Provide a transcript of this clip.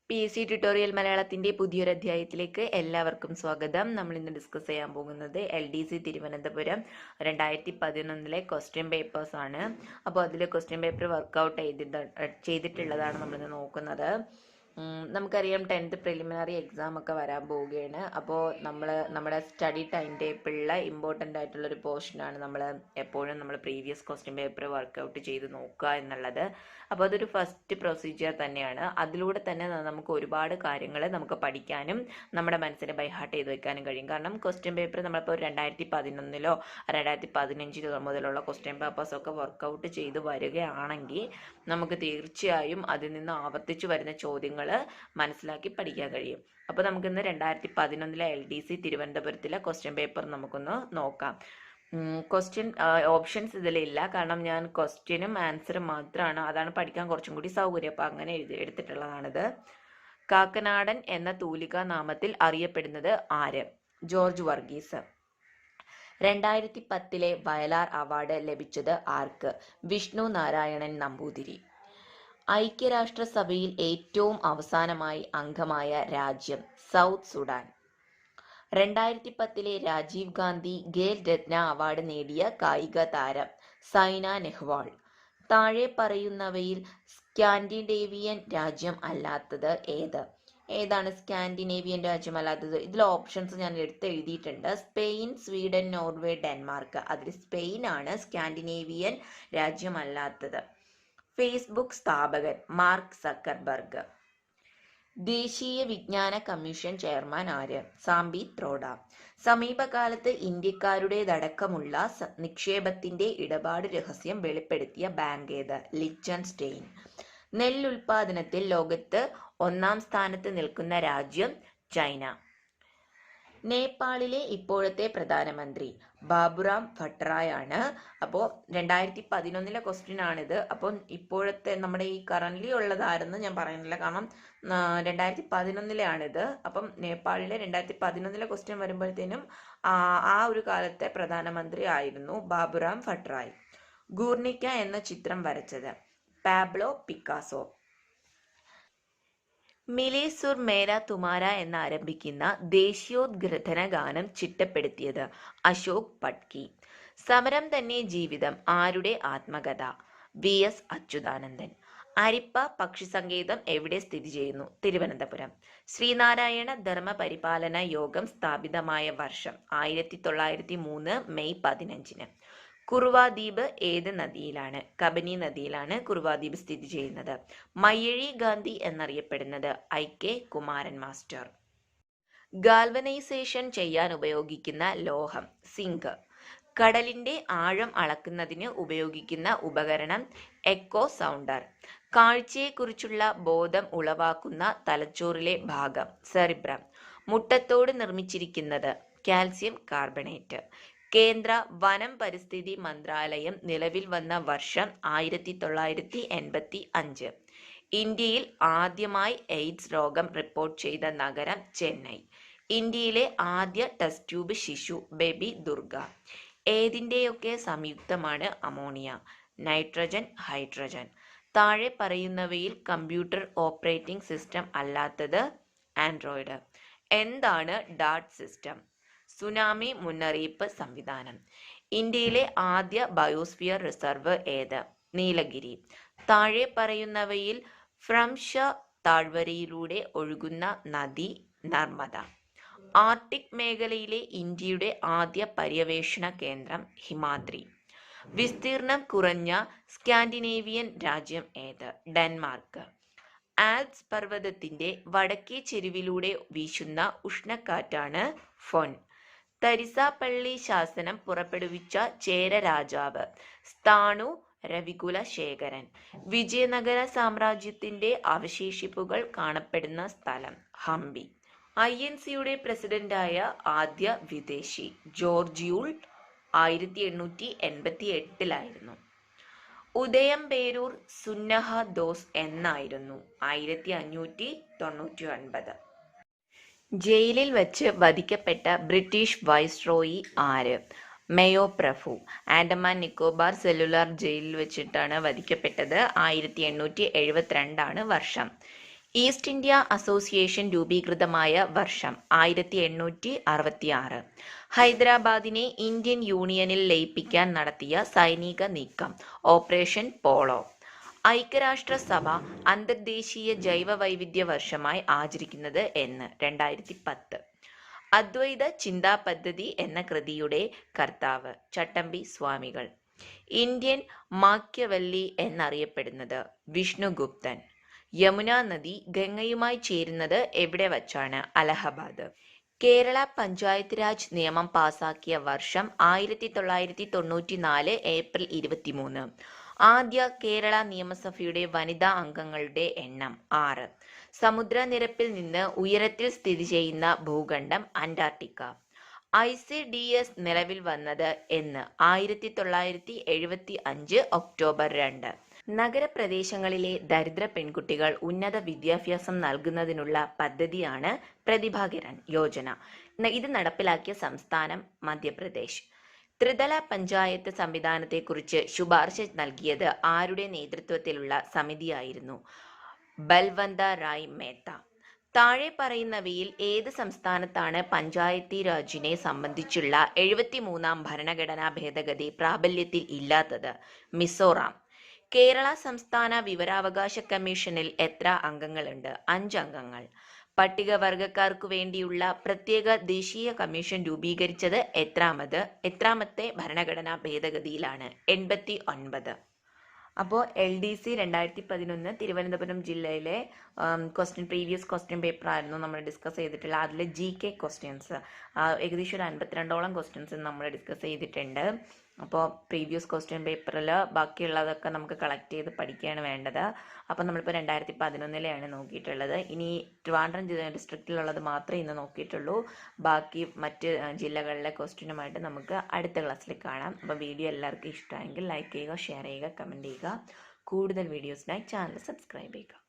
PSC tutorial മലയാളത്തിന്റെ പുതിയൊരു അധ്യായത്തിലേക്ക് എല്ലാവർക്കും സ്വാഗതം. നമ്മൾ ഇന്ന് ഡിസ്കസ് ചെയ്യാൻ പോകുന്നത് LDC തിരുവനന്തപുരം 2011 ക്വസ്റ്റ്യൻ പേപ്പേഴ്സ് ആണ്. അപ്പോൾ അതിൽ ക്വസ്റ്റ്യൻ പേപ്പർ വർക്കൗട്ട് ചെയ്തിട്ടുള്ളതാണ് നമ്മളിന്ന് നോക്കുന്നത്. നമുക്കറിയാം 10th പ്രിലിമിനറി എക്സാം ഒക്കെ വരാൻ പോവുകയാണ്. അപ്പോൾ നമ്മുടെ സ്റ്റഡി ടൈം ടേബിളിലെ ഇമ്പോർട്ടൻ്റ് ആയിട്ടുള്ളൊരു പോർഷനാണ് എപ്പോഴും നമ്മൾ പ്രീവിയസ് ക്വസ്റ്റ്യൻ പേപ്പർ വർക്കൗട്ട് ചെയ്ത് നോക്കുക എന്നുള്ളത്. അപ്പോൾ അതൊരു ഫസ്റ്റ് പ്രൊസീജിയർ തന്നെയാണ്. അതിലൂടെ തന്നെ നമുക്ക് ഒരുപാട് കാര്യങ്ങൾ നമുക്ക് പഠിക്കാനും നമ്മുടെ മനസ്സിനെ ബൈ ഹാർട്ട് ചെയ്ത് വെക്കാനും കഴിയും. കാരണം ക്വസ്റ്റ്യൻ പേപ്പർ നമ്മളിപ്പോൾ 2011 2015 മുതലുള്ള ക്വസ്റ്റ്യൻ പേപ്പേഴ്സൊക്കെ വർക്കൗട്ട് ചെയ്ത് വരികയാണെങ്കിൽ നമുക്ക് തീർച്ചയായും അതിൽ നിന്ന് ആവർത്തിച്ച് വരുന്ന ചോദ്യങ്ങൾ മനസ്സിലാക്കി പഠിക്കാൻ കഴിയും. അപ്പോൾ നമുക്കിന്ന് 2011 LDC തിരുവനന്തപുരത്തിലെ ക്വസ്റ്റ്യൻ പേപ്പർ നമുക്കൊന്ന് നോക്കാം. ക്വസ്റ്റ്യൻ ഓപ്ഷൻസ് ഇതിലില്ല, കാരണം ഞാൻ ക്വസ്റ്റ്യനും ആൻസറും മാത്രമാണ്, അതാണ് പഠിക്കാൻ കുറച്ചും കൂടി സൗകര്യം. അപ്പോൾ അങ്ങനെ എടുത്തിട്ടുള്ളതാണിത്. കാക്കനാടൻ എന്ന തൂലികാ നാമത്തിൽ അറിയപ്പെടുന്നത് ആര്? ജോർജ് വർഗീസ്. 2010 വയലാർ അവാർഡ് ലഭിച്ചത് ആർക്ക്? വിഷ്ണു നാരായണൻ നമ്പൂതിരി. ഐക്യരാഷ്ട്രസഭയിൽ ഏറ്റവും അവസാനമായി അംഗമായ രാജ്യം south Sudan. 2010 Rajeev Gandhi Khel Ratna award നേടിയ കായിക താരം സൈന നെഹ്വാൾ. താഴെ പറയുന്നവയിൽ സ്കാൻഡിനേവിയൻ രാജ്യം അല്ലാത്തത് ഏത്? ഏതാണ് സ്കാൻഡിനേവിയൻ രാജ്യം അല്ലാത്തത്? ഇതിൽ ഓപ്ഷൻസ് ഞാൻ എഴുതിയിട്ടുണ്ട്. Spain, Sweden, Norway, Denmark. അതിൽ സ്പെയിൻ ആണ് സ്കാൻഡിനേവിയൻ രാജ്യം അല്ലാത്തത്. ഫേസ്ബുക്ക് സ്ഥാപകൻ മാർക്ക് സക്കർബർഗ്. ദേശീയ വിജ്ഞാന കമ്മീഷൻ ചെയർമാൻ ആര്? സാംബിത് റോഡ. സമീപകാലത്ത് ഇന്ത്യക്കാരുടേതടക്കമുള്ള നിക്ഷേപത്തിന്റെ ഇടപാട് രഹസ്യം വെളിപ്പെടുത്തിയ ബാങ്ക് ഏത്? ലിച്ചൻസ്റ്റെയിൻ. നെല്ലുൽപാദനത്തിൽ ലോകത്ത് 1-ാം സ്ഥാനത്ത് നിൽക്കുന്ന രാജ്യം ചൈന. നേപ്പാളിലെ ഇപ്പോഴത്തെ പ്രധാനമന്ത്രി ബാബുറാം ഭട്ടറായ് ആണ്. അപ്പോൾ 2011 ക്വസ്റ്റ്യൻ ആണിത്. അപ്പം ഇപ്പോഴത്തെ നമ്മുടെ ഈ കറന്റ്ലി ഉള്ളതായിരുന്നു ഞാൻ പറയുന്നില്ല, കാരണം 2011 അപ്പം നേപ്പാളിലെ 2011 ക്വസ്റ്റ്യൻ വരുമ്പോഴത്തേനും ആ ഒരു കാലത്തെ പ്രധാനമന്ത്രി ആയിരുന്നു ബാബുറാം ഭട്ടറായ്. ഗൂർണിക്ക എന്ന ചിത്രം വരച്ചത് പാബ്ലോ പിക്കാസോ. മിലേ സുർ മേരാ തുമാര എന്നാരംഭിക്കുന്ന ദേശീയോദ്ഗ്രഥന ഗാനം ചിട്ടപ്പെടുത്തിയത് അശോക് പട്കി. സമരം തന്നെ ജീവിതം ആരുടെ ആത്മകഥ? VS അച്യുതാനന്ദൻ. അരിപ്പ പക്ഷിസങ്കേതം എവിടെ സ്ഥിതി ചെയ്യുന്നു? തിരുവനന്തപുരം. ശ്രീനാരായണ ധർമ്മപരിപാലന യോഗം സ്ഥാപിതമായ വർഷം 1903 മെയ് 15. കുറുവാദ്വീപ് ഏത് നദിയിലാണ്? കബനി നദിയിലാണ് കുറുവാദ്വീപ് സ്ഥിതി ചെയ്യുന്നത്. മയ്യഴി ഗാന്ധി എന്നറിയപ്പെടുന്നത് IK കുമാരൻ മാസ്റ്റർ. ഗാൽവനൈസേഷൻ ചെയ്യാൻ ഉപയോഗിക്കുന്ന ലോഹം സിങ്ക്. കടലിന്റെ ആഴം അളക്കുന്നതിന് ഉപയോഗിക്കുന്ന ഉപകരണം എക്കോ സൗണ്ടർ. കാഴ്ചയെക്കുറിച്ചുള്ള ബോധം ഉളവാക്കുന്ന തലച്ചോറിലെ ഭാഗം സെറിബ്രം. മുട്ടത്തോട് നിർമ്മിച്ചിരിക്കുന്നത് കാൽസ്യം കാർബണേറ്റ്. കേന്ദ്ര വനം പരിസ്ഥിതി മന്ത്രാലയം നിലവിൽ വന്ന വർഷം 1985. ഇന്ത്യയിൽ ആദ്യമായി എയ്ഡ്സ് രോഗം റിപ്പോർട്ട് ചെയ്ത നഗരം ചെന്നൈ. ഇന്ത്യയിലെ ആദ്യ ടെസ്റ്റ് ട്യൂബ് ശിശു ബേബി ദുർഗ. ഏതിൻ്റെയൊക്കെ സംയുക്തമാണ് അമോണിയ? Nitrogen, hydrogen. താഴെ പറയുന്നവയിൽ കമ്പ്യൂട്ടർ ഓപ്പറേറ്റിംഗ് സിസ്റ്റം അല്ലാത്തത് ആൻഡ്രോയിഡ്. എന്താണ് ഡാർട്ട് സിസ്റ്റം? സുനാമി മുന്നറിയിപ്പ് സംവിധാനം. ഇന്ത്യയിലെ ആദ്യ ബയോസ്ഫിയർ റിസർവ് ഏത്? നീലഗിരി. താഴെ പറയുന്നവയിൽ ഫ്രംഷ താഴ്വരയിലൂടെ ഒഴുകുന്ന നദി നർമ്മദ. ആർട്ടിക് മേഖലയിലെ ഇന്ത്യയുടെ ആദ്യ പര്യവേഷണ കേന്ദ്രം ഹിമാദ്രി. വിസ്തീർണം കുറഞ്ഞ സ്കാൻഡിനേവിയൻ രാജ്യം ഏത്? ഡെൻമാർക്ക്. ആൽപ്സ് പർവ്വതത്തിന്റെ വടക്കേ ചെരുവിലൂടെ വീശുന്ന ഉഷ്ണക്കാറ്റാണ് ഫോൻ. തരിസാപ്പള്ളി ശാസനം പുറപ്പെടുവിച്ച ചേര രാജാവ് സ്ഥാണു രവികുല ശേഖരൻ. വിജയനഗര സാമ്രാജ്യത്തിന്റെ അവശേഷിപ്പുകൾ കാണപ്പെടുന്ന സ്ഥലം ഹംപി. INCയുടെ പ്രസിഡന്റായ ആദ്യ വിദേശി ജോർജിയൂൾ 1888 ഉദയംപേരൂർ സുന്നഹ ദോസ് എന്നായിരുന്നു 1599. ജയിലിൽ വച്ച് വധിക്കപ്പെട്ട ബ്രിട്ടീഷ് വൈസ്രോയി ആര്? മേയോ പ്രഭു. ആൻഡമാൻ നിക്കോബാർ സെല്ലുലാർ ജയിലിൽ വെച്ചിട്ടാണ് വധിക്കപ്പെട്ടത്. 1872 വർഷം. ഈസ്റ്റ് ഇന്ത്യ അസോസിയേഷൻ രൂപീകൃതമായ വർഷം 1866. ഹൈദരാബാദിനെ ഇന്ത്യൻ യൂണിയനിൽ ലയിപ്പിക്കാൻ നടത്തിയ സൈനിക നീക്കം ഓപ്പറേഷൻ പോളോ. ഐക്യരാഷ്ട്രസഭ അന്തർദേശീയ ജൈവവൈവിധ്യ വർഷമായി ആചരിക്കുന്നത് എന്ന് 2010. അദ്വൈത ചിന്താ പദ്ധതി എന്ന കൃതിയുടെ കർത്താവ് ചട്ടമ്പി സ്വാമികൾ. ഇന്ത്യൻ മാക്യവല്ലി എന്നറിയപ്പെടുന്നത് വിഷ്ണുഗുപ്തൻ. യമുന നദി ഗംഗയുമായി ചേരുന്നത് എവിടെ വച്ചാണ്? അലഹബാദ്. കേരള പഞ്ചായത്ത് രാജ് നിയമം പാസാക്കിയ വർഷം 1994 ഏപ്രിൽ 23. ആദ്യ കേരള നിയമസഭയുടെ വനിതാ അംഗങ്ങളുടെ എണ്ണം 6. സമുദ്രനിരപ്പിൽ നിന്ന് ഉയരത്തിൽ സ്ഥിതി ചെയ്യുന്ന ഭൂഖണ്ഡം അന്റാർട്ടിക്ക. ICDS നിലവിൽ വന്നത് എന്ന്? 1975 ഒക്ടോബർ 2. നഗരപ്രദേശങ്ങളിലെ ദരിദ്ര പെൺകുട്ടികൾ ഉന്നത വിദ്യാഭ്യാസം നൽകുന്നതിനുള്ള പദ്ധതിയാണ് പ്രതിഭാകിരൺ യോജന. ഇത് നടപ്പിലാക്കിയ സംസ്ഥാനം മധ്യപ്രദേശ്. ത്രിതല പഞ്ചായത്ത് സംവിധാനത്തെക്കുറിച്ച് ശുപാർശ നൽകിയത് ആരുടെ നേതൃത്വത്തിലുള്ള സമിതിയായിരുന്നു? ബൽവന്ത റായ് മേത്ത. താഴെ പറയുന്നവയിൽ ഏത് സംസ്ഥാനത്താണ് പഞ്ചായത്തി രാജിനെ സംബന്ധിച്ചുള്ള 73ാം ഭരണഘടനാ ഭേദഗതി പ്രാബല്യത്തിൽ ഇല്ലാത്തത്? മിസോറാം. കേരള സംസ്ഥാന വിവരാവകാശ കമ്മീഷനിൽ എത്ര അംഗങ്ങളുണ്ട്? 5 അംഗങ്ങൾ. പട്ടികവർഗക്കാർക്കു വേണ്ടിയുള്ള പ്രത്യേക ദേശീയ കമ്മീഷൻ രൂപീകരിച്ചത് എത്രാമത്തെ ഭരണഘടനാ ഭേദഗതിയിലാണ്? 89. അപ്പോൾ LDC 2011 തിരുവനന്തപുരം ജില്ലയിലെ പ്രീവിയസ് ക്വസ്റ്റ്യൻ പേപ്പർ ആയിരുന്നു നമ്മൾ ഡിസ്കസ് ചെയ്തിട്ടുള്ള. അതിൽ GK ക്വസ്റ്റ്യൻസ് ഏകദേശം ഒരു 52ഓളം ക്വസ്റ്റ്യൻസ് നമ്മൾ ഡിസ്കസ് ചെയ്തിട്ടുണ്ട്. അപ്പോൾ പ്രീവിയസ് ക്വസ്റ്റ്യൻ പേപ്പറിൽ ബാക്കിയുള്ളതൊക്കെ നമുക്ക് കളക്ട് ചെയ്ത് പഠിക്കുകയാണ് വേണ്ടത്. അപ്പോൾ നമ്മളിപ്പോൾ 2011 നോക്കിയിട്ടുള്ളത്. ഇനി ട്രിവാൻഡ്രം ഡിസ്ട്രിക്റ്റിലുള്ളത് മാത്രമേ ഇന്ന് നോക്കിയിട്ടുള്ളൂ. ബാക്കി മറ്റ് ജില്ലകളിലെ ക്വസ്റ്റ്യനുമായിട്ട് നമുക്ക് അടുത്ത ക്ലാസ്സിൽ കാണാം. അപ്പോൾ വീഡിയോ എല്ലാവർക്കും ഇഷ്ടമായെങ്കിൽ ലൈക്ക് ചെയ്യുക, ഷെയർ ചെയ്യുക, കമൻറ്റ് ചെയ്യുക. കൂടുതൽ വീഡിയോസിനായി ചാനൽ സബ്സ്ക്രൈബ് ചെയ്യുക.